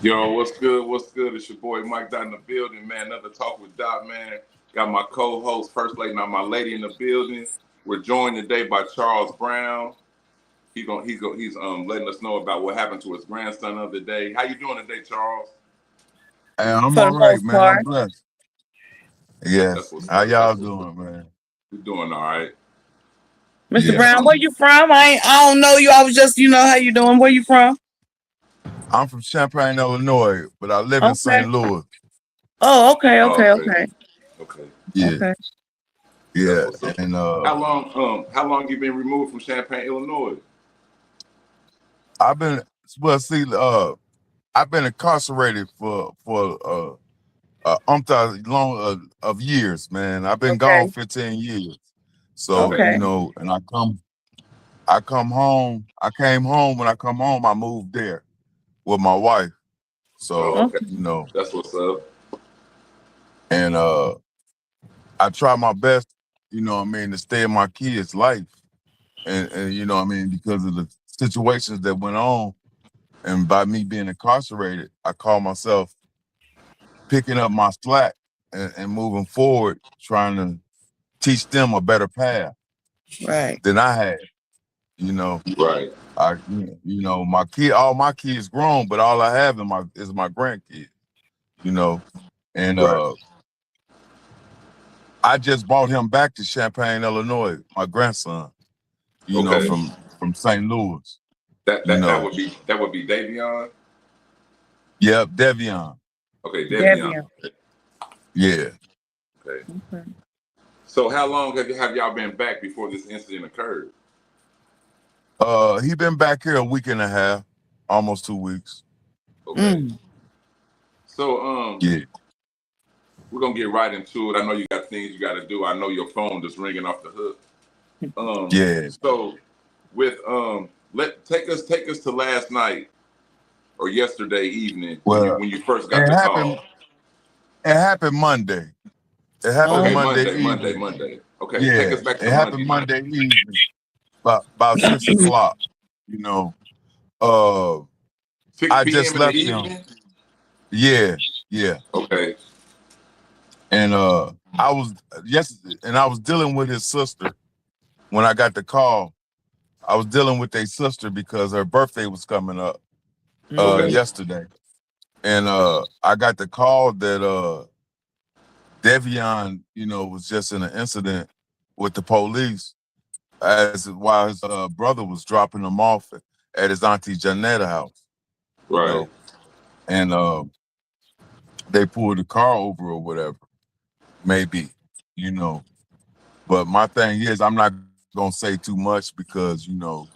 Yo, what's good? What's good? It's your boy Mike Dot in the building, man. Another talk with Dot, man. Got my co-host, First Lady, now my lady in the building. We're joined today by Charles Brown. He's letting us know about what happened to his grandson the other day. How you doing today, Charles? Hey, I'm For all the right, most man. I'm part. blessed. That's Yes. what's How up. y'all That's what's up. doing, man? We're doing all right. Mr. Yeah. Brown, where you from? I don't know you. I was just, how you doing? Where you from? I'm from Champaign, Illinois, but I live in Okay. St. Louis. Oh, okay, Oh, okay, okay. okay, Okay. Yeah. okay. That's Yeah. what's up. And How long you been removed from Champaign, Illinois? I've been well, see, I've been incarcerated for long of years, man. I've been gone Okay, 15 years. So, Okay. okay, and I come home. I came home. When I come home, I moved there with my wife. Oh, So, okay. okay. That's what's up. and I try my best, to stay in my kids' life. And because of the situations that went on, and by me being incarcerated, I call myself picking up my slack and moving forward, trying to teach them a better path Right, than I had. You know, Right. all my kids grown, but all I have is my grandkids. You know, and Right. I just brought him back to Champaign, Illinois, my grandson. Okay. From St. Louis. That You that that know, would be that would be Davion. yep, Devion. Okay, Davion. Debbie. Yeah. Okay. Okay. So how long have y'all been back before this incident occurred? He been back here a week and a half, almost 2 weeks. Okay. Mm. So Yeah. we're gonna get right into it. I know you got things you got to do. I know your phone just ringing off the hook. Yeah. So with take us to last night or yesterday evening when you Well, when you first got it the happened. call. It happened Monday. It happened Okay, Oh, Monday Monday, Monday, evening. Monday. Okay, take Yeah. us back It to Monday happened night. Monday evening, about 6 o'clock. You know. Uh, 6 I just p.m. in the left him. evening. Yeah. Yeah. Okay. And I was dealing with his sister when I got the call. I was dealing with their sister because her birthday was coming up Okay. yesterday. And I got the call that Devion, was just in an incident with the police as while his brother was dropping him off at his auntie Janetta house, you Right. know, and they pulled the car over or whatever, maybe, you know. But my thing is, I'm not gonna say too much because it's an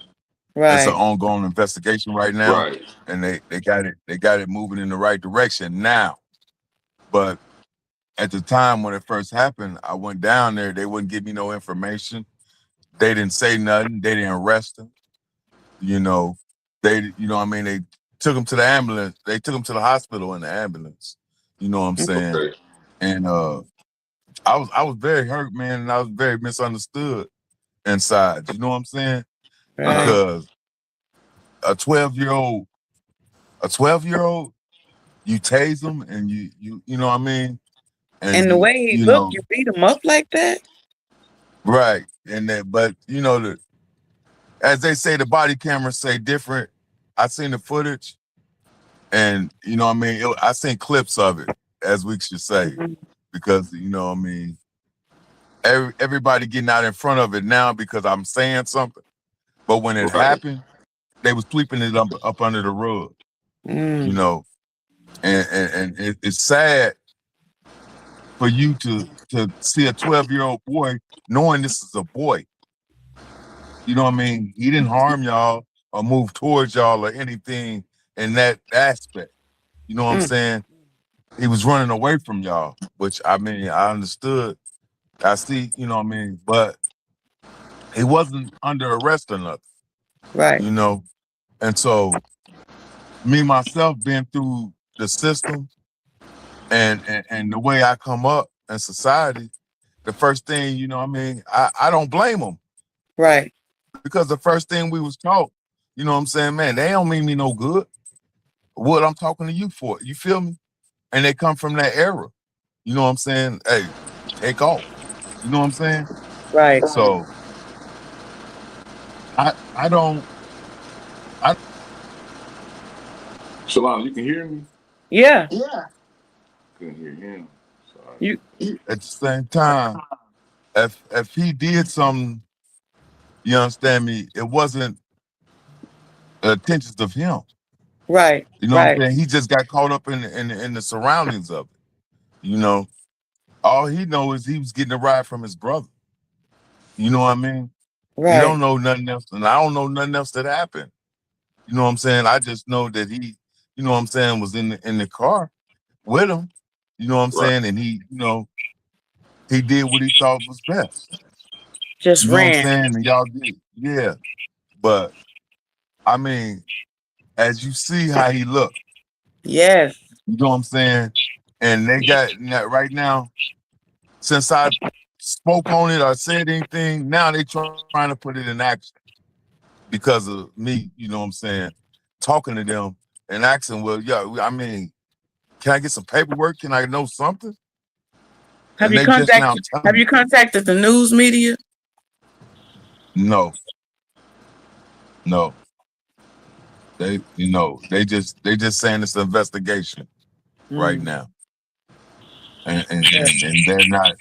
right, ongoing investigation right now, Right. and they got it moving in the right direction now. But at the time when it first happened, I went down there. They wouldn't give me no information. They didn't say nothing. They didn't arrest him. You know, they took him to the ambulance. They took him to the hospital in the ambulance. You know what I'm saying? Okay. And I was very hurt, man, and I was very misunderstood inside. You know what I'm saying? Uh-huh. right. Because a 12-year-old, a 12-year-old, you tase them and you know what I mean? And And the way he looked, you beat him up like that? right. And that, but as they say, the body cameras say different. I seen the footage, and I seen clips of it, as we should say, Mhm. because everybody getting out in front of it now because I'm saying something. But when it Right. happened, they was sweeping it up under the rug, you Mm. know. And it's sad for you to see a 12-year-old boy knowing this is a boy. You know what I mean? He didn't harm y'all or move towards y'all or anything in that aspect. You know what I'm Mm. saying? He was running away from y'all, which I understood. I see, but he wasn't under arrest or nothing, Right. you know? And so me myself being through the system and the way I come up in society, the first thing, I don't blame him Right. because the first thing we was taught, you know what I'm saying, man, they don't mean me no good. what I'm talking to you for. You feel me? And they come from that era. You know what I'm saying? Hey, take off. You know what I'm saying? Right. So I don't I Shalom, you can hear me? Yeah. Couldn't hear him. Sorry. You at the same time, if he did something, you understand me, it wasn't the intentions of him. right. You know what I'm Right. saying? He just got caught up in the surroundings of it. You know, all he know is he was getting a ride from his brother. You know what I mean? He Right. don't know nothing else, and I don't know nothing else that happened. You know what I'm saying? I just know that he, you know what I'm saying, was in the car with him. You know what I'm Right. saying? And he, you know, he did what he thought was best. Just You know what I'm ran. saying? And y'all did, yeah. But I mean, as you see how he looked, Yes. you know what I'm saying? And they got right now, since I spoke on it or said anything, now they trying to put it in action because of me, you know what I'm saying, talking to them and asking, well, yeah, I mean, can I get some paperwork? Can I know something? Have And you they just now contacted telling have me, you contacted the news media? no, no. They, you know, they just saying it's an investigation right Mm. now. And they're not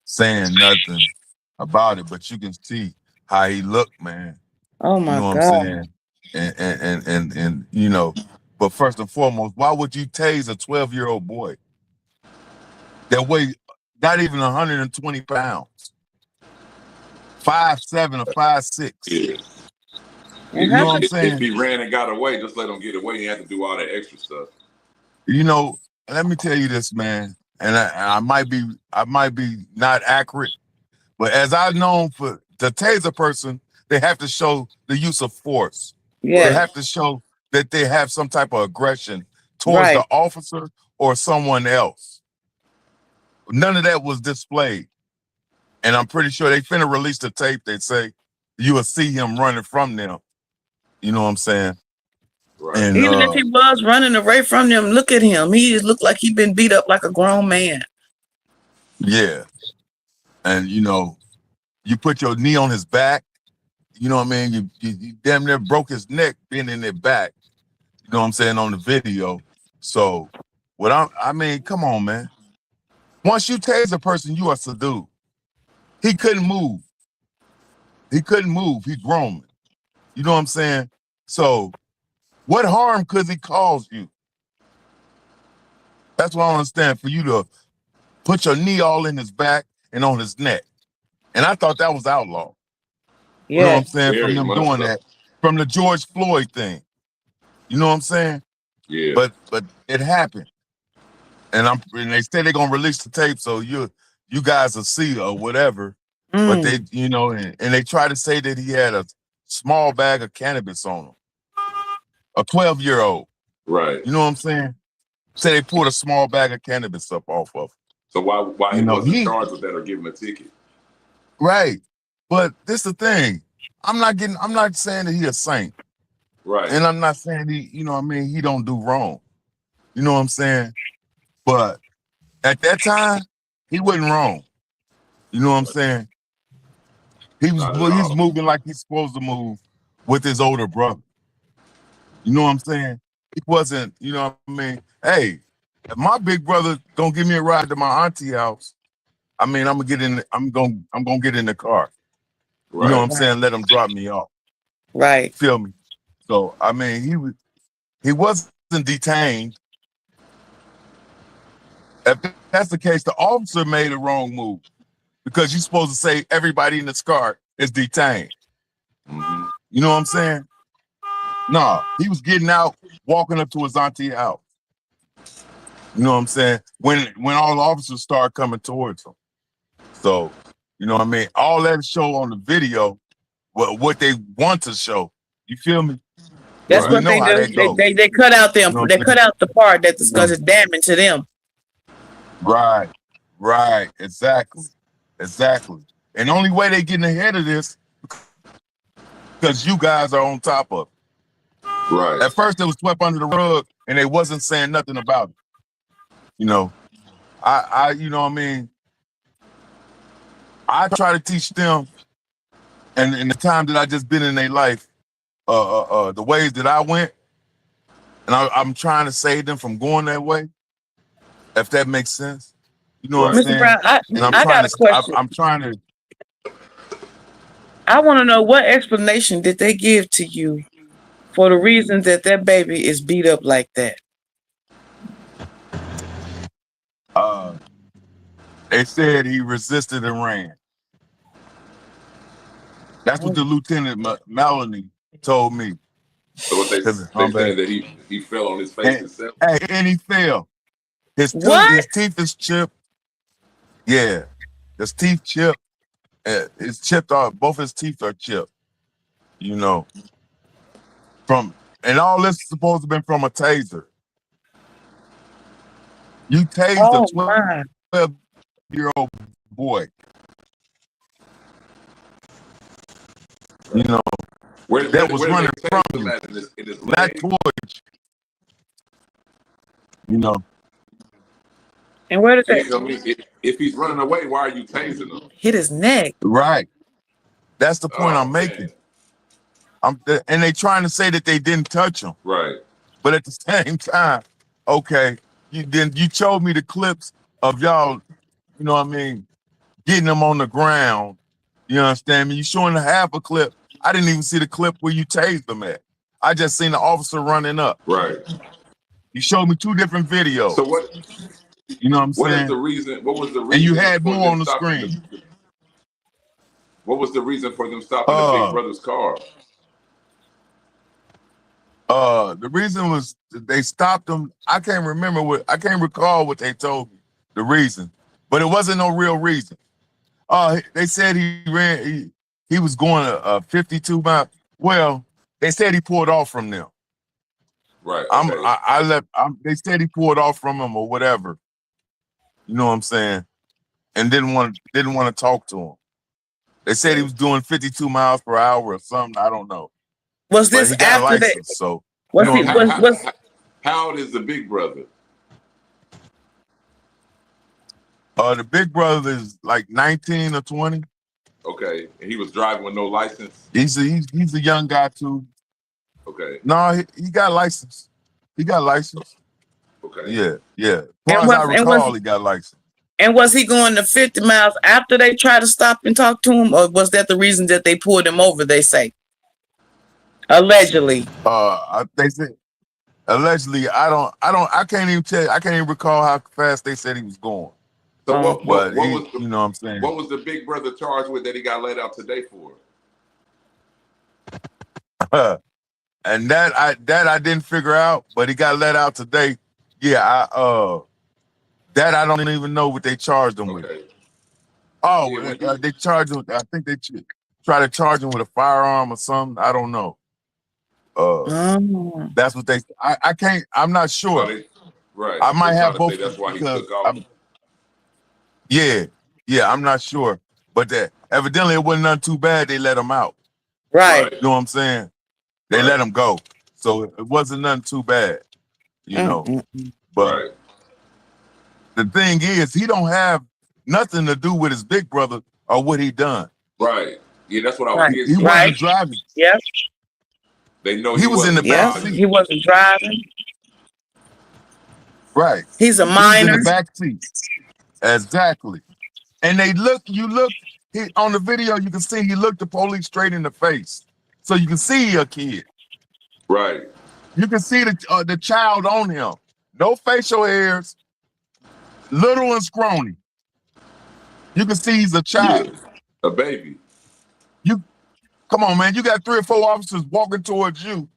saying nothing about it, but you can see how he looked, man. Oh You my know what I'm God. saying? And you know, but first and foremost, why would you tase a 12-year-old boy that weighed not even 120 pounds, 5'7" or 5'6"? Yeah. And You know how what could I'm If saying? he ran and got away, just let him get away. He had to do all that extra stuff. You know, let me tell you this, man, and I might be not accurate, but as I've known, for to tase a person, they have to show the use of force. They Right. yes. have to show that they have some type of aggression towards the Right. officer or someone else. None of that was displayed. And I'm pretty sure they finna release the tape. They say you will see him running from them. You know what I'm saying? Right. And Even if he was running away from them, look at him. He just looked like he'd been beat up like a grown man. yeah. And you know, you put your knee on his back, you know what I mean? You damn near broke his neck being in their back. You know what I'm saying, on the video. So I mean, come on, man. Once you tase a person, you are subdued. He couldn't move. He couldn't move. He grown. You know what I'm saying? So what harm could he cause you? That's what I don't understand. For you to put your knee all in his back and on his neck. And I thought that was outlaw. You know what I'm Yes. saying? From Very them much doing so. that, from the George Floyd thing. You know what I'm saying? Yeah. But it happened. And they say they're gonna release the tape so you guys will see or whatever. But they, Mm. you know, and they try to say that he had a small bag of cannabis on him, a 12-year-old. Right. You know what I'm saying? Say they pulled a small bag of cannabis up off of him. So why You he know, wasn't charged with that or given a ticket? right. But this the thing. I'm not saying that he a saint. Right. And I'm not saying he, you know what I mean, he don't do wrong. You know what I'm saying? But at that time, he wasn't wrong. You know what I'm saying? Not at He's all. moving like he's supposed to move with his older brother. You know what I'm saying? He wasn't, you know what I mean? Hey, if my big brother gonna give me a ride to my auntie house, I mean, I'm gonna get in the car. You know what Right. I'm Right. saying? Let him drop me off. You Right. feel me? So I mean, he wasn't detained. If that's the case, the officer made a wrong move because you're supposed to say everybody in this car is detained. Mm-hmm. You know what I'm saying? No, he was getting out, walking up to his auntie house. You know what I'm saying? When all the officers start coming towards him. So, you know what I mean? All that show on the video, what they want to show. You feel me? Because That's Right. we what know they how do. that goes. They cut out them. You know what They I'm cut saying? out the part that's You because know, it's damning to them. right, right, exactly, exactly. And the only way they getting ahead of this because you guys are on top of it. Right. At first, it was swept under the rug, and they wasn't saying nothing about it. You know, you know what I mean? I try to teach them, and in the time that I just been in their life, the ways that I went, and I'm trying to save them from going that way, if that makes sense. You know what I'm Right. Mr. saying? Brown, And I got a question. I'm trying to. I want to know what explanation did they give to you for the reason that that baby is beat up like that? They said he resisted and ran. That's what the Lieutenant Melanie told me. So what they saying that he fell on his face himself? And he fell. His teeth is chipped. Yeah, his teeth chipped. It's chipped off. Both his teeth are chipped. You know, and all this is supposed to have been from a taser. You tased a 12-year-old boy. You know, that was running from you, not towards you. You know. And where did that? If he's running away, why are you tasing him? Hit his neck. Right. That's the point I'm making. And they trying to say that they didn't touch him. Right. But at the same time, okay, you showed me the clips of y'all, you know what I mean, getting them on the ground. You understand me? You showing half a clip. I didn't even see the clip where you tased them at. I just seen the officer running up. Right. You showed me two different videos. So what? You know what I'm saying? What is the reason? What was the reason? And you had more on the screen. What was the reason for them stopping the big brother's car? The reason was they stopped them. I can't recall what they told me, the reason, but it wasn't no real reason. They said he was going 52 miles. Well, they said he pulled off from them. Right. Okay. They said he pulled off from him or whatever. You know what I'm saying? And didn't want to talk to him. They said he was doing 52 miles per hour or something. I don't know. Was this he got after a license, that? So how old is the big brother? The big brother is like 19 or 20. Okay, and he was driving with no license. He's a young guy too. Okay. No, he got license. He got license. Okay. Yeah. As far as I recall, he got license. And was he going to 50 miles after they tried to stop and talk to him, or was that the reason that they pulled him over? They say allegedly. They said allegedly. I can't even tell. I can't even recall how fast they said he was going. So what was you know what I'm saying? What was the big brother charged with that he got let out today for? And that I didn't figure out, but he got let out today. Yeah, that I don't even know what they charged him with. Oh, they charged him. I think they try to charge him with a firearm or something. I don't know. That's what they. I can't. I'm not sure. Right. I might have both. That's why he took off. Yeah. I'm not sure, but that evidently it wasn't nothing too bad. They let him out. Right. You know what I'm saying? They let him go, so it wasn't nothing too bad. You know, but the thing is, he don't have nothing to do with his big brother or what he done. Right. Yeah, that's what I was He wasn't driving. Yes. They know he was in the back seat. He wasn't driving. Right. He's a minor. He was in the back seat. Exactly. And you look on the video, you can see he looked the police straight in the face. So you can see a kid. Right. You can see the child on him. No facial hairs. Little and scrawny. You can see he's a child. Yeah, a baby. Come on, man. You got 3 or 4 officers walking towards you.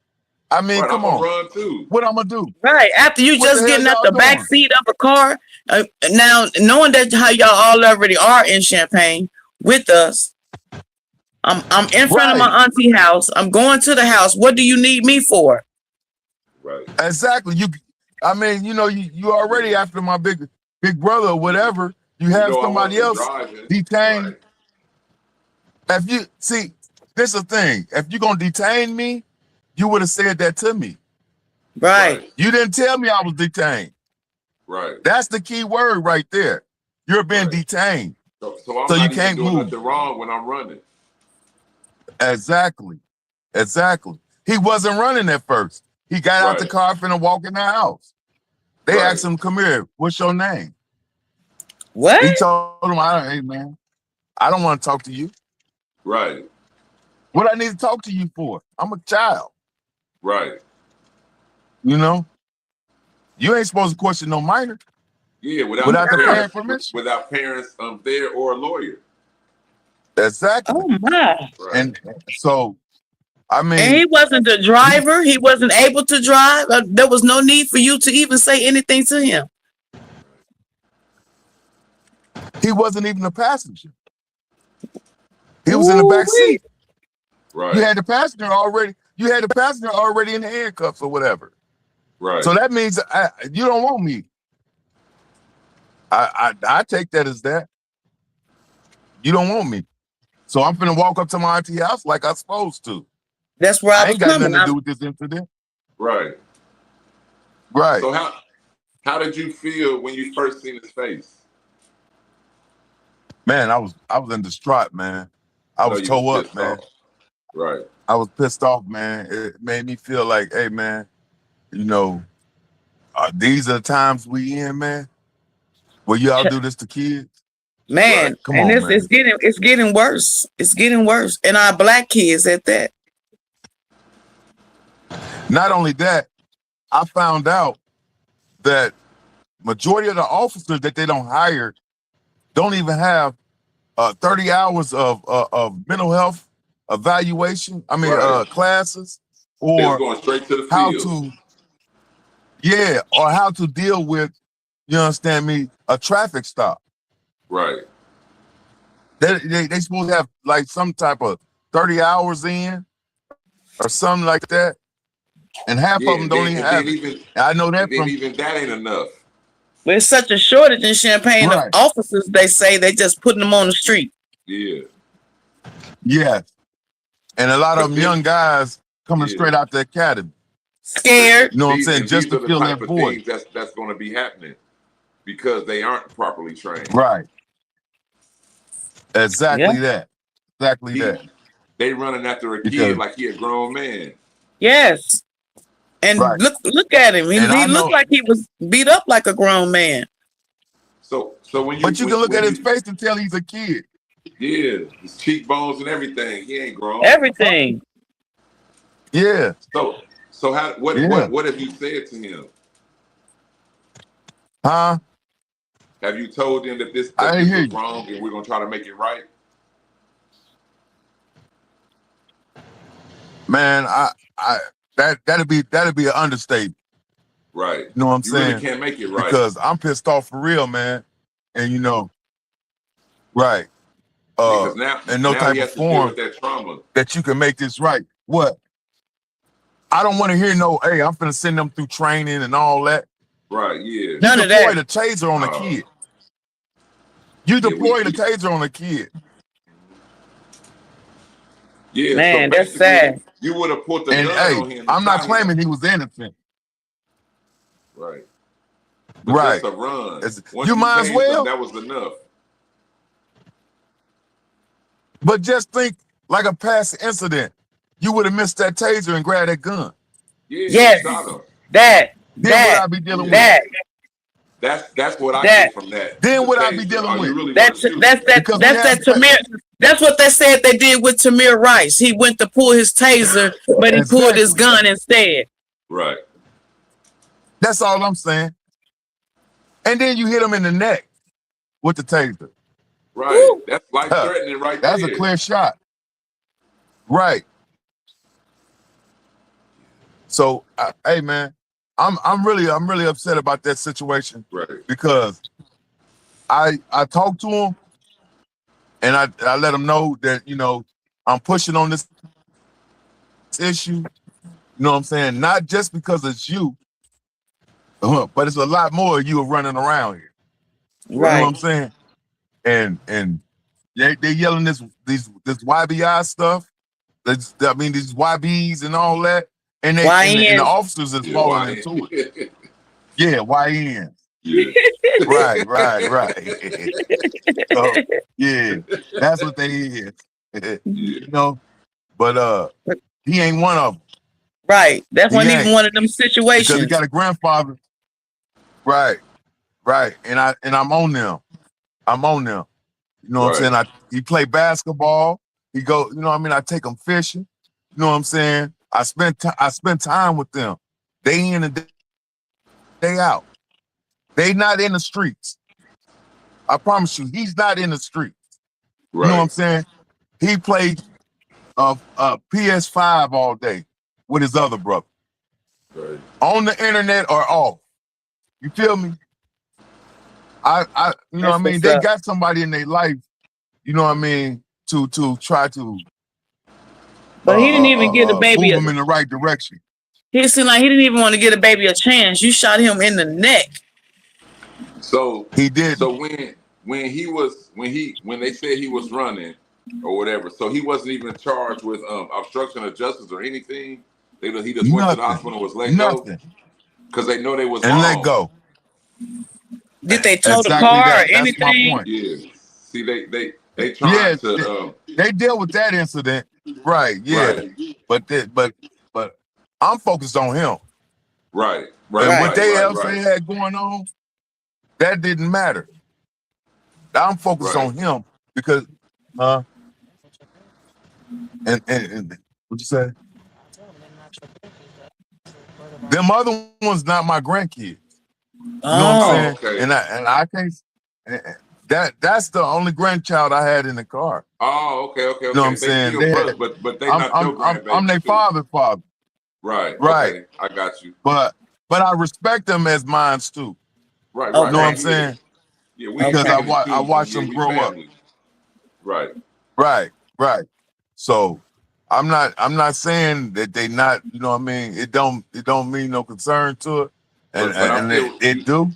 I mean, come on. Run too. What I'm gonna do? Right. After you just getting out the back seat of a car. Now, knowing that how y'all all already are in Champaign with us, I'm in front of my auntie house. I'm going to the house. What do you need me for? Right. Exactly. I mean, you already after my big brother or whatever. You have somebody else detained. If you see, this is the thing. If you're gonna detain me, you would have said that to me. Right. You didn't tell me I was detained. Right. That's the key word right there. You're being detained. So I'm So not you even can't doing move. nothing wrong when I'm running. Exactly. He wasn't running at first. He got out the car finna walk in the house. They asked him, "Come here, what's your name?" What? He told him, "Hey man, I don't want to talk to you." Right. What I need to talk to you for? I'm a child. Right. You know? You ain't supposed to question no minor. Yeah, without the parent permission. Without parents there or a lawyer. Exactly. Oh my. Right. And so, I mean, and he wasn't the driver. He wasn't able to drive. There was no need for you to even say anything to him. He wasn't even a passenger. He was in the back seat. Right. You had the passenger already. You had the passenger already in the handcuffs or whatever. Right. So that means you don't want me. I take that as that. You don't want me. So I'm finna walk up to my auntie house like I'm supposed to. That's where I was ain't got coming. nothing to do with this incident. Right. Right. So how did you feel when you first seen his face? Man, I was in distraught, man. I was tore up, man. Right. I was pissed off, man. It made me feel like, hey, man, you know, these are the times we in, man. Will y'all do this to kids? Man, Come and on, man. it's getting worse. It's getting worse. And our black kids at that. Not only that, I found out that majority of the officers that they don't hire don't even have 30 hours of mental health evaluation. I mean, classes, or going straight to the how field. or how to deal with, you understand me, a traffic stop. Right. They supposed to have like some type of 30 hours in or something like that. And half of them don't even have it. I know that from even that ain't enough. There's such a shortage in Champaign of officers, they say they just putting them on the street. Yeah. Yeah. And a lot of them young guys coming straight out the academy. Scared. You know what I'm saying? Just to fill that void. That's going to be happening because they aren't properly trained. Right. Exactly that. Exactly that. They running after a kid like he a grown man. Yes. And look at him. He looked like he was beat up like a grown man. So when you But you can look at his face and tell he's a kid. Yeah, his cheekbones and everything. He ain't grown. Everything. Yeah. So what have you said to him? Huh? Have you told him that this was wrong and we're gonna try to make it right? Man, that'd be an understatement. Right. You know what I'm saying? You really can't make it right. Because I'm pissed off for real, man. And you know, right. Because now type he of has to deal form with that trauma. that you can make this right. What? I don't want to hear hey, I'm finna send them through training and all that. Right, yeah. None you of that. deploy the taser on a kid. You deploy the taser on a kid. Yeah, man, that's sad. You would have put the gun on him. I'm not claiming he was innocent. Right. But just a run. You might as well. That was enough. But just think, like a past incident, you would have missed that taser and grabbed that gun. Yeah, yes. Then what I be dealing with? That's what I get from that. Then what I be dealing with? Really that's Tamir. That's what they said they did with Tamir Rice. He went to pull his taser, but he pulled his gun instead. Right. That's all I'm saying. And then you hit him in the neck with the taser. Right. Woo. That's life-threatening right there. That's a clear shot. Right. So, hey man, I'm really upset about that situation. Right. Because I talked to him and I let him know that, you know, I'm pushing on this issue. You know what I'm saying? Not just because it's you, but it's a lot more of you running around here. Right. You know what I'm saying? And they yelling this YBI stuff. These YBs and all that. and the officers is falling into it. Yeah, YN. Yeah. Right. So yeah, that's what they is. You know, but he ain't one of them. Right. That wasn't even one of them situations. Because he got a grandfather. Right. And I'm on them. I'm on them. You know what I'm saying? He play basketball. He go, you know what I mean? I take him fishing. You know what I'm saying? I spend time with them. Day in and day out. They not in the streets. I promise you, he's not in the streets. You know what I'm saying? He played PS5 all day with his other brother. Right. On the internet or off. You feel me? I you know what I mean? They got somebody in their life, you know what I mean, to try to but he didn't even get a baby move him in the right direction. He seemed like he didn't even want to get a baby a chance. You shot him in the neck. So he did. So when they said he was running or whatever, so he wasn't even charged with obstruction of justice or anything. He just went to the hospital and was let go because they know they was wrong. Let go. Did they tow the car or anything? That's my point. Yeah. See, they tried to. They deal with that incident, right? Yeah. Right. But I'm focused on him. Right. And what they had going on, that didn't matter. I'm focused on him because, and what you say? Them other ones not my grandkids. You know what I'm saying? Okay. And I can't. That's the only grandchild I had in the car. Oh, okay. You know what I'm saying? But they not your grandbaby. I'm their father. Right. Okay, I got you. But I respect them as mine too. Right. You know what I'm saying? Yeah, because I watched them grow family. Up. Right. So I'm not saying that they not. You know what I mean? It don't mean no concern to it, and it do.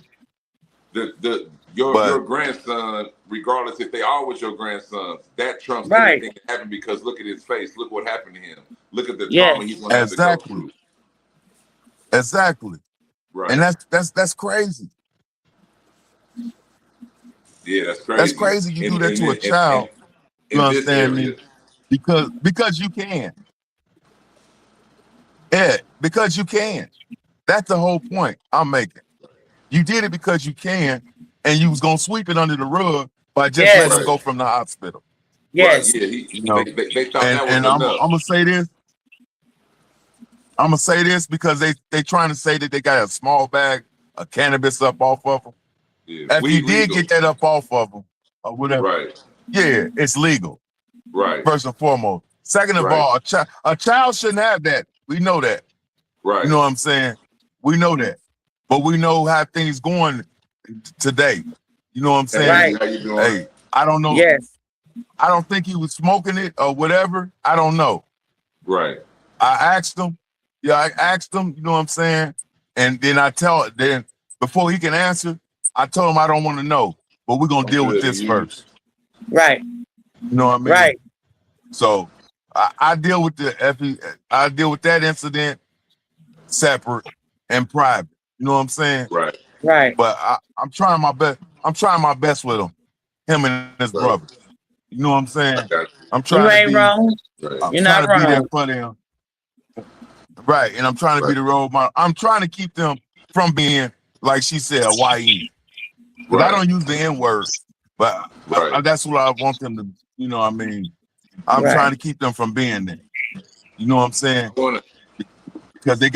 Your grandson, regardless if they always your grandsons, that trumps anything that happened because look at his face. Look what happened to him. Look at the trauma he's gonna have to go through. Exactly. Right. And that's crazy. Yeah, that's crazy. That's crazy. You do that to a child. You understand me? Because you can. Yeah, because you can. That's the whole point I'm making. You did it because you can, and you was gonna sweep it under the rug by just letting him go from the hospital. Yes. Right. Yeah, they thought that was enough. I'm gonna say this. I'm gonna say this because they trying to say that they got a small bag of cannabis up off of them. Yeah, if you did get that up off of them or whatever, yeah, it's legal. Right. First and foremost. Second of all, a child shouldn't have that. We know that. Right. You know what I'm saying? We know that. But we know how things going today. You know what I'm saying? Right. How you doing? Hey, I don't know. Yes. I don't think he was smoking it or whatever. I don't know. Right. I asked him. Yeah, I asked him, you know what I'm saying? And then before he can answer, I told him I don't want to know, but we're gonna deal with this first. Right. You know what I mean? Right. So I deal with I deal with that incident separate and private. You know what I'm saying? Right. Right. But I'm trying my best. I'm trying my best with him and his brother. You know what I'm saying? I'm trying to be wrong. I'm trying to be there for them. Right. And I'm trying to be the role model. I'm trying to keep them from being, like she said, a YE. But I don't use the N-word. But that's what I want them to, you know what I mean? I'm trying to keep them from being there. You know what I'm saying? Because they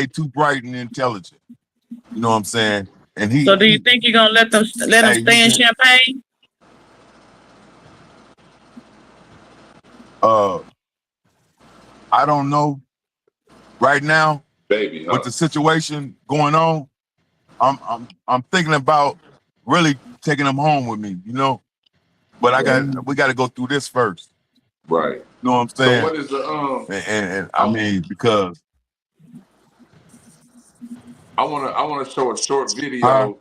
too bright and intelligent. You know what I'm saying? And So do you think you're gonna let them stay in Champaign? I don't know. Right now, baby, with the situation going on, I'm thinking about really taking them home with me, you know. But we got to go through this first. Right. You know what I'm saying? So what is the and I mean, because I want to show a short video.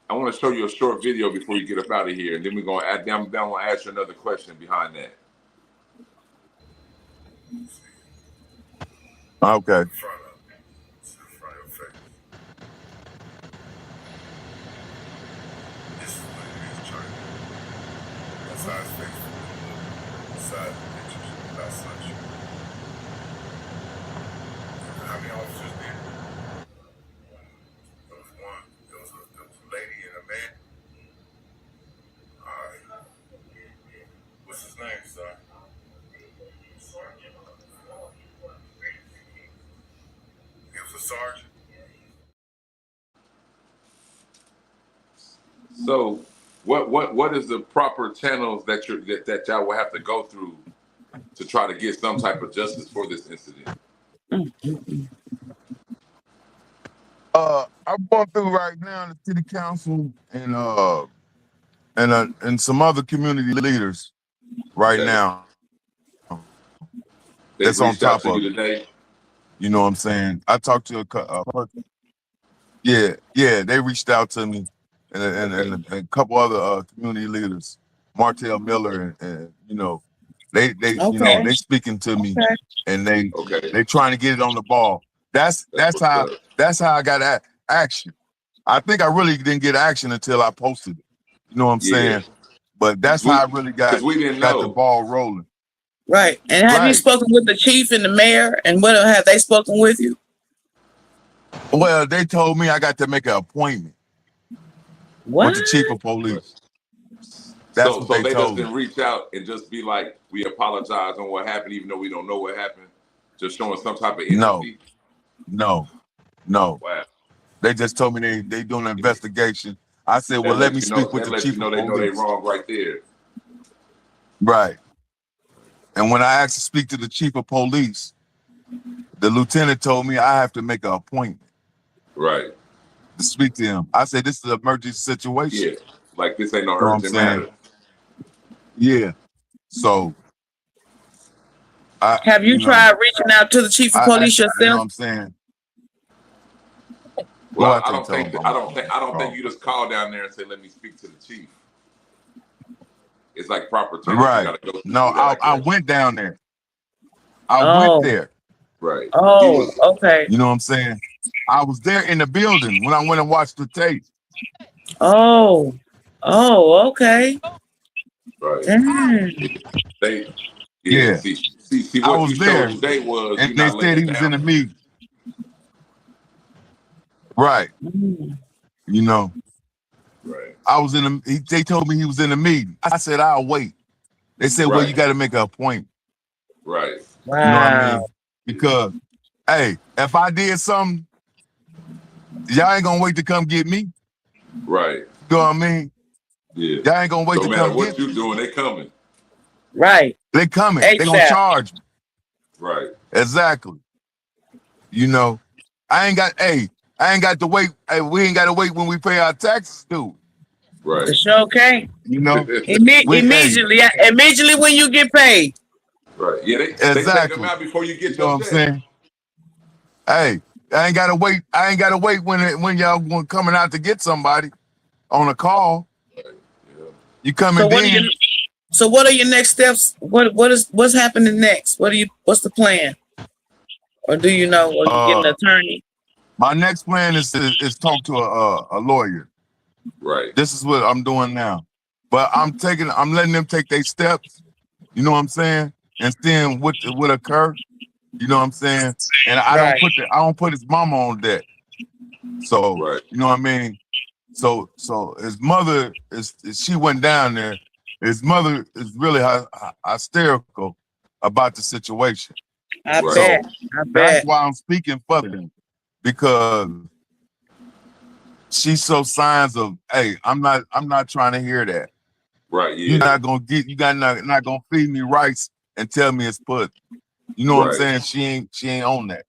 I want to show you a short video before you get up out of here, and then we're gonna I'm gonna ask you another question behind that. Okay. So, what is the proper channels that that y'all will have to go through to try to get some type of justice for this incident? I'm going through right now the city council and some other community leaders right Okay. now. They've That's on reached out top to of you it. today. You know what I'm saying? I talked to a person. Yeah, they reached out to me and a couple other community leaders, Martell Miller, and you know, they Okay. they speaking to me, Okay. and Okay, they trying to get it on the ball. that's what's up. That's how I got action. I think I really didn't get action until I posted it. You know what I'm Yeah, saying? But that's how I really because we didn't got the know. ball rolling. Right. And have you Right. spoken with the chief and the mayor? And what have they spoken with you? Well, they told me I got to make an appointment What? with the chief of police. That's So what so they they just told me. didn't reach out and just be like, we apologize on what happened, even though we don't know what happened. Just showing some type of No, empathy. no. Wow, They just told me they doing an investigation. I said, well, that let me lets you know. speak with That the lets you chief know of they police. wrong right there. Right. And when I asked to speak to the chief of police, the lieutenant told me I have to make an appointment Right. to speak to him. I said, this is an emergency situation. Yeah. Like this ain't no You know what I'm urgent saying? matter. Yeah. So Have you tried reaching out to the chief of police you know yourself? what I'm saying? Go Well, out there and tell him I don't think you just call down there and say, let me speak to the chief. It's like proper channels you Right. got to go through. No, Do that, I guess. went down there. I went Oh. there. Right. Oh, okay. You know what I'm saying? I was there in the building when I went and watched the tape. Oh. Oh, okay. Right. Dang. They. Yeah. Yeah. See. I What was you there, showed today was and you're they not said laying he was in down. the meeting. Right. Mm. You know, Right. I was in the. They told me he was in the meeting. I said I'll wait. They said, well, you Right. got to make an appointment. Right. You know what I Wow. mean? Because, hey, if I did something, y'all ain't gonna wait to come get me. Right. You know what I mean? Yeah. Y'all ain't gonna wait No to matter come what get me. you doing, they coming. Right. They coming. They gonna ASAP. charge me. Right. Exactly. You know, I ain't got to wait. Hey, we ain't got to wait when we pay our taxes, dude. Right. It's okay. You know, Immediately when you get paid. Right. Yeah, they take them exactly. out before you get You know your what I'm check. saying? Hey, I ain't gotta wait. I ain't gotta wait when y'all coming out to get somebody on a call. Right. Yeah. You coming in? So what are your next steps? What's happening next? What's the plan? Or do you know? Or you get an attorney? My next plan is talk to a lawyer. Right. This is what I'm doing now. But I'm letting them take their steps. You know what I'm saying? And seeing what occur. You know what I'm saying? And I don't put his mama on deck. So Right. you know what I mean? So his mother she went down there. His mother is really hysterical about the situation. I Right. bet. That's why I'm speaking for them, because she shows signs of, hey, I'm not trying to hear that. Right. Yeah. You're not gonna feed me rice and tell me it's put. You know what I'm saying? She ain't on that.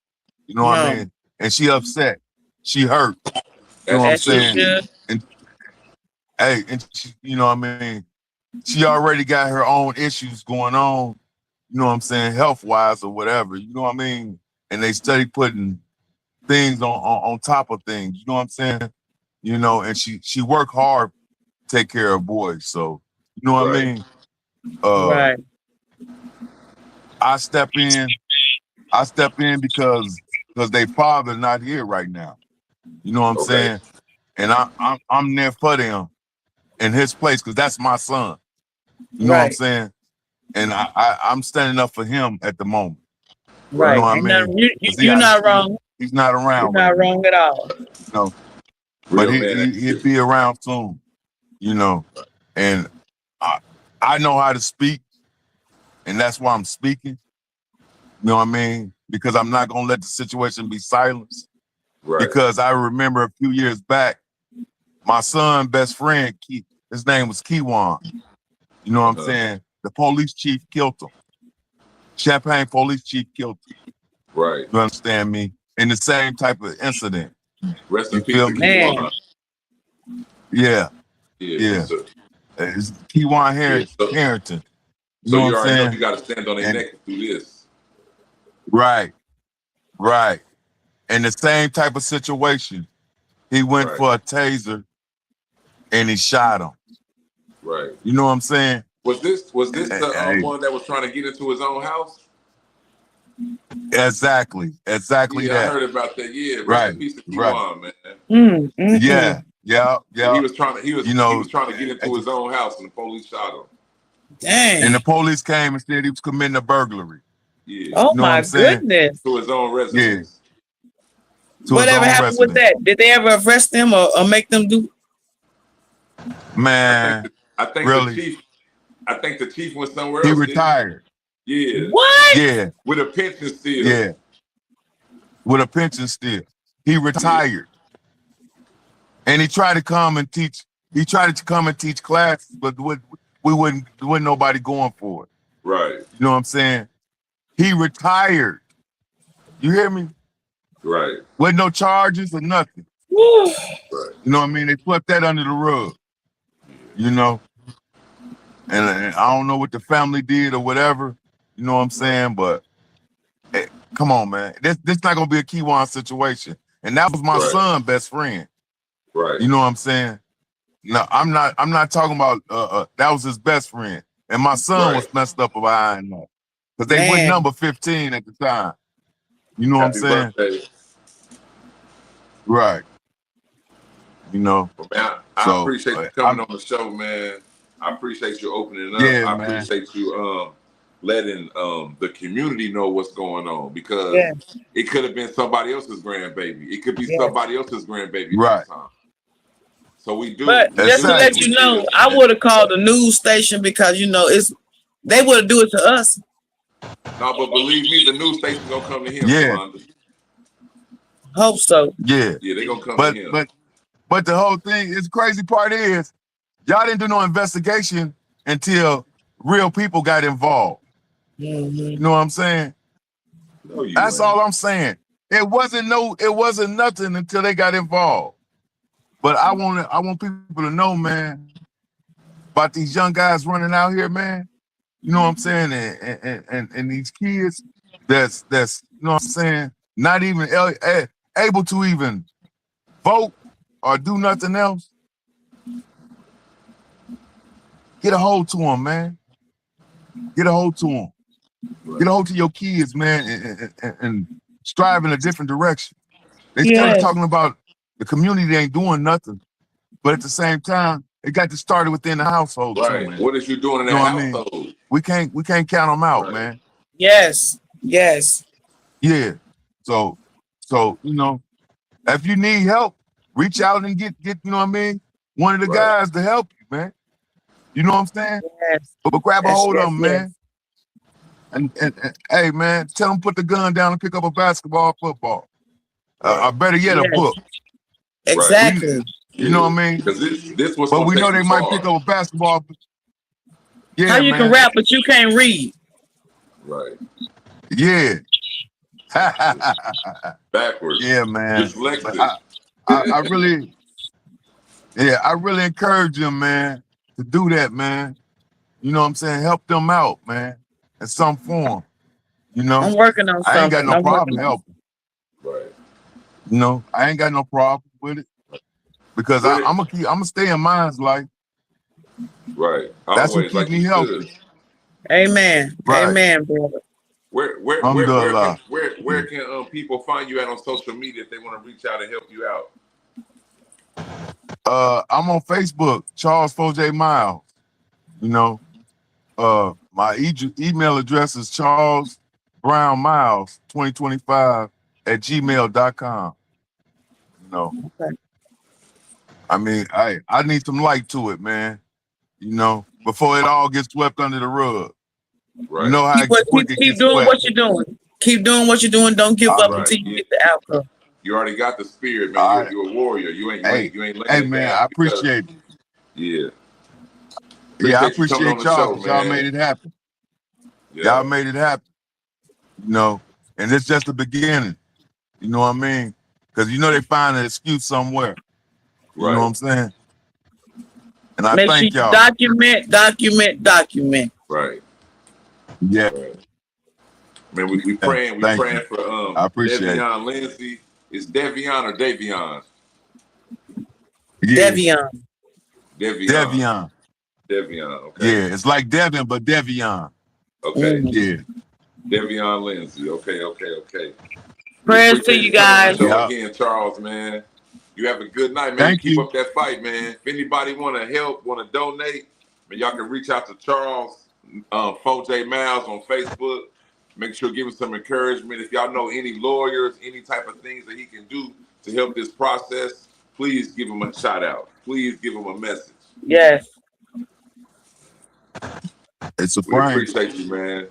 You know what I mean? And she upset. She hurt. You know what I'm saying? And hey, and she, you know what I mean? She already got her own issues going on, you know what I'm saying, health-wise or whatever, you know what I mean? And they study putting things on top of things, you know what I'm saying? You know, and she worked hard to take care of boys. So, you know what I mean? Right. I step in, I step in because their father not here right now. You know what I'm saying? And I'm there for them in his place because that's my son. You know what I'm saying? And I'm standing up for him at the moment. Right. You know what I mean? You're not wrong. He's not around. You're not wrong at all. You know, but he'll be around soon. You know, and I know how to speak, and that's why I'm speaking. You know what I mean? Because I'm not gonna let the situation be silenced. Right. Because I remember a few years back, my son's best friend, his name was Kiwan. You know what I'm saying? The police chief killed him. Champagne police chief killed him. Right. You understand me? In the same type of incident. Rest in peace, Kiwan. Yeah. Yeah. It's Kiwan Harrington. So you already know you got to stand on their neck to do this. Right. Right. In the same type of situation, he went for a taser and he shot him. Right. You know what I'm saying? Was this the one that was trying to get into his own house? Exactly. Yeah, that. I heard about that. Yeah. Rest in peace to Kiwan, man. Yeah. He was trying to get into his own house and the police shot him. Dang. And the police came and said he was committing a burglary. Yeah. Oh, you know my goodness. To his own residence. Yeah. Whatever happened with that? Did they ever arrest them or make them do? Man, I think the chief went somewhere else. He retired. Yeah. What? Yeah. With a pension still. Yeah. With a pension still. He retired. And he tried to come and teach. He tried to come and teach classes, but wasn't nobody going for it. Right. You know what I'm saying? He retired. You hear me? Right. With no charges or nothing. Right. You know what I mean? They put that under the rug. You know? And I don't know what the family did or whatever. You know what I'm saying? But hey, come on, man. This not gonna be a Kiwan situation. And that was my son's best friend. Right. You know what I'm saying? No, I'm not talking about that was his best friend. And my son was messed up behind that. Because they went number 15 at the time. You know what I'm saying? Birthday. Right. You know. Well, man, I appreciate you coming on the show, man. I appreciate you opening up. Yeah, I appreciate you letting the community know what's going on, because it could have been somebody else's grandbaby. It could be somebody else's grandbaby this time. So we do. But just to let you know, I would have called the news station because they would have do it to us. No, but believe me, the news station gonna come to him. Yeah. Hope so. Yeah. Yeah, they gonna come to him. But the whole thing, the crazy part is, y'all didn't do no investigation until real people got involved. You know what I'm saying? No, that's all I'm saying. It wasn't nothing until they got involved. But I want people to know, man, about these young guys running out here, man. You know what I'm saying? And these kids that's you know what I'm saying, not even able to even vote or do nothing else. Get a hold to them, man. Get a hold to them. Get a hold to your kids, man, and strive in a different direction. They started talking about the community ain't doing nothing, but at the same time, it got to start within the household too, man. What is you doing in that household? I mean? We can't count them out, man. Yes. Yeah. So you know, if you need help, reach out and get you know what I mean, one of the guys to help you, man. You know what I'm saying? Yes. But grab a hold of them, man. And hey, man, tell them put the gun down and pick up a basketball or football. Or better yet, a book. Exactly. You know what I mean? Because this was. But we know they might pick up a basketball. Yeah, how you can rap but you can't read? Right. Yeah. Backwards. Yeah, man. Dyslexic. I really encourage them, man, to do that, man. You know what I'm saying? Help them out, man, in some form. You know, I'm working on something. I ain't got no problem helping. Right. You know, I ain't got no problem with it because I'm gonna stay in mine's life. Right. That's what keeps me healthy. Amen. Right. Amen, brother. Alhamdulillah. Where can people find you at on social media if they want to reach out and help you out? I'm on Facebook, Charles Foje Miles. You know, my email address is charlesbrownmiles2025@gmail.com. You know, Okay. I mean, I need some light to it, man. You know, before it all gets swept under the rug. Right. You know how quick it Keep gets doing swept. what you're doing. Keep doing what you're doing. Don't give up Right. until you get the outcome. You already got the spirit, man. You're a warrior. You ain't laying Hey, it man, down. I appreciate it. Yeah. I appreciate y'all because y'all made it happen. Yeah. Y'all made it happen. You know, and it's just the beginning. You know what I mean? Because you know they find an excuse somewhere. You know what I'm saying? And I thank y'all. Document. Right. Yeah. Right. Man, we praying for I appreciate Devion Lindsay. Is Devion or Davion? Yeah. Devion. Okay. Yeah, it's like Devin, but Devion. Okay. Yeah. Devion Lindsay. Okay. Prayers to you guys. Again, Charles, man. You have a good night, man. Keep up that fight, man. If anybody want to help, want to donate, man, y'all can reach out to Charles Foje Miles on Facebook. Make sure give him some encouragement. If y'all know any lawyers, any type of things that he can do to help this process, please give him a shout out. Please give him a message. Yes. It's a We appreciate you, man.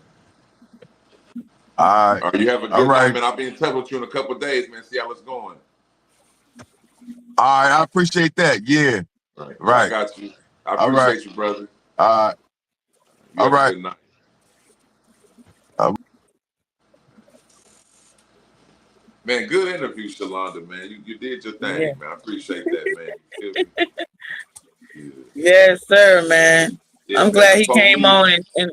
All right. You have a good night, man. I'll be in touch with you in a couple of days, man. See how it's going. All right, I appreciate that. Yeah. Right. I got you. I appreciate you, brother. All right. You have a good night. Man, good interview, Shalonda, man. You did your thing, man. I appreciate that, man. You feel me? Yes, sir, man. I'm glad he came on and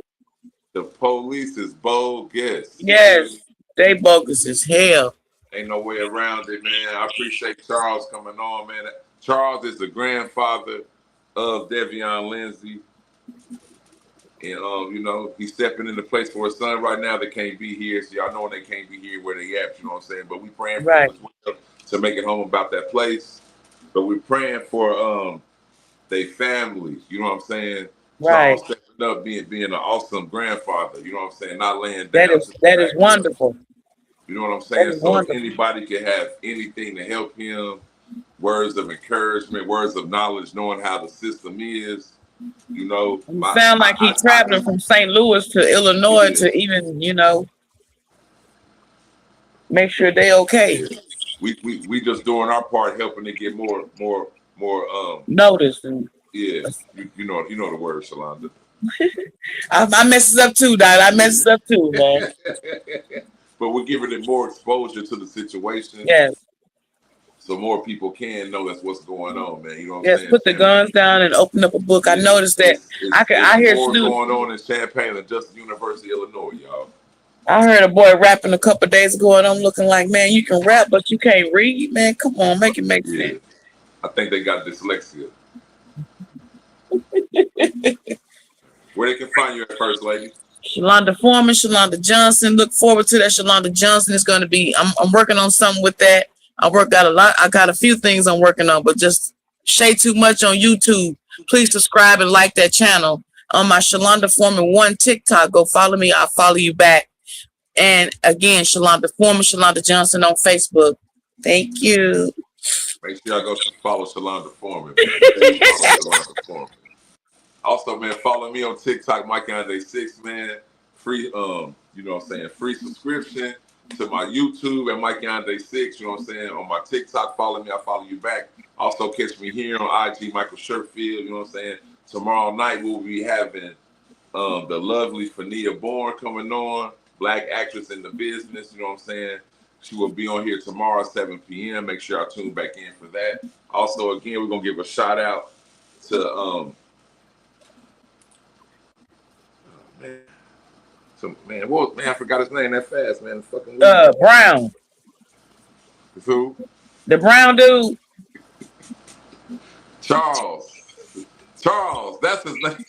the police is bogus. Yes, they bogus as hell. Ain't no way around it, man. I appreciate Charles coming on, man. Charles is the grandfather of Devion Lindsay. And you know, he's stepping into place for his son right now that can't be here. So y'all know they can't be here where they at, you know what I'm saying? But we praying for him as well to make it home about that place. But we're praying for their families, you know what I'm saying? Charles stepping up, being an awesome grandfather, you know what I'm saying? Not laying down. That is wonderful. You know what I'm saying? So if anybody can have anything to help him, words of encouragement, words of knowledge, knowing how the system is, you know. Sound like he's traveling from St. Louis to Illinois to even, you know, make sure they okay. Yeah. We just doing our part, helping to get more notice. And you know the word, Shalonda. I messes up too, Dad. I messes up too, man. But we're giving it more exposure to the situation. Yes. So more people can know that's what's going on, man. You know what I'm saying? Put the guns down and open up a book. I noticed that. I hear more going on in Champaign than just University of Illinois, y'all. I heard a boy rapping a couple of days ago, and I'm looking like, man, you can rap, but you can't read, man. Come on, make it make sense. I think they got dyslexia. Where they can find you at first, lady? Shalonda Foreman, Shalonda Johnson. Look forward to that. Shalonda Johnson is going to be. I'm working on something with that. I got a few things I'm working on, but just Shay Too Much on YouTube. Please subscribe and like that channel. On my Shalonda Foreman 1 TikTok, go follow me. I'll follow you back. And again, Shalonda Foreman, Shalonda Johnson on Facebook. Thank you. Make sure y'all go follow Shalonda Foreman. Shalonda Foreman. Also, man, follow me on TikTok, Mike Andre 6, man. Free, you know what I'm saying, free subscription to my YouTube at Mike Andre 6, you know what I'm saying. On my TikTok, follow me, I'll follow you back. Also, catch me here on IG, Michael Sherfield, you know what I'm saying. Tomorrow night, we'll be having the lovely Fania Bourne coming on, Black actress in the business, you know what I'm saying. She will be on here tomorrow at 7 p.m. Make sure I tune back in for that. Also, again, we're going to give a shout out to, I forgot his name that fast, man. Fucking Brown. Who? The brown dude. Charles, that's his name.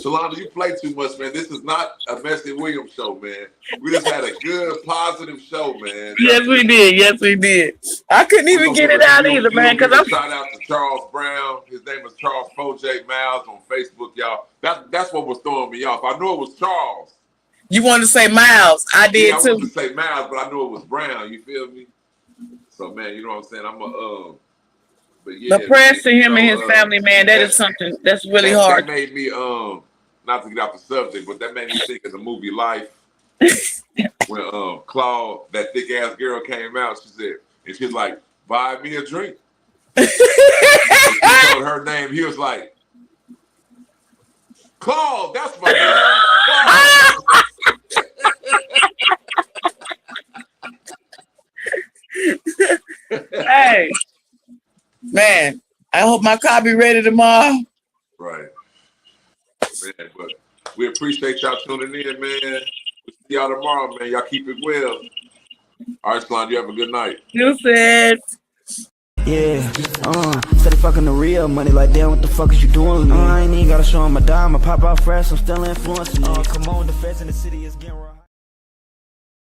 Shalonda, you play too much, man. This is not a Messy Williams show, man. We just had a good, positive show, man. Yes, we did. Yes, we did. I couldn't even get it out either, man. Because I'm shout out to Charles Brown. His name is Charles J. Miles on Facebook, y'all. That's what was throwing me off. I knew it was Charles. You wanted to say Miles. I did too. I wanted to say Miles, but I knew it was Brown. You feel me? So, man, you know what I'm saying? But yeah, the prayers to him and his family, man. That is something that's really hard. That made me not to get off the subject, but that made me think of the movie Life. When Claude, that thick ass girl, came out, she said, and she's like, "Buy me a drink." And she told her name. He was like, "Claude, that's my name." Hey. Man, I hope my car be ready tomorrow. Right. Man, but we appreciate y'all tuning in, man. We'll see y'all tomorrow, man. Y'all keep it well. All right, Slon, you have a good night. You said. Yeah, steady fucking the real money. Like, damn, what the fuck is you doing? I ain't even gotta show him a dime. I pop out fresh, I'm still influencing. Come on, the feds in the city is getting raw.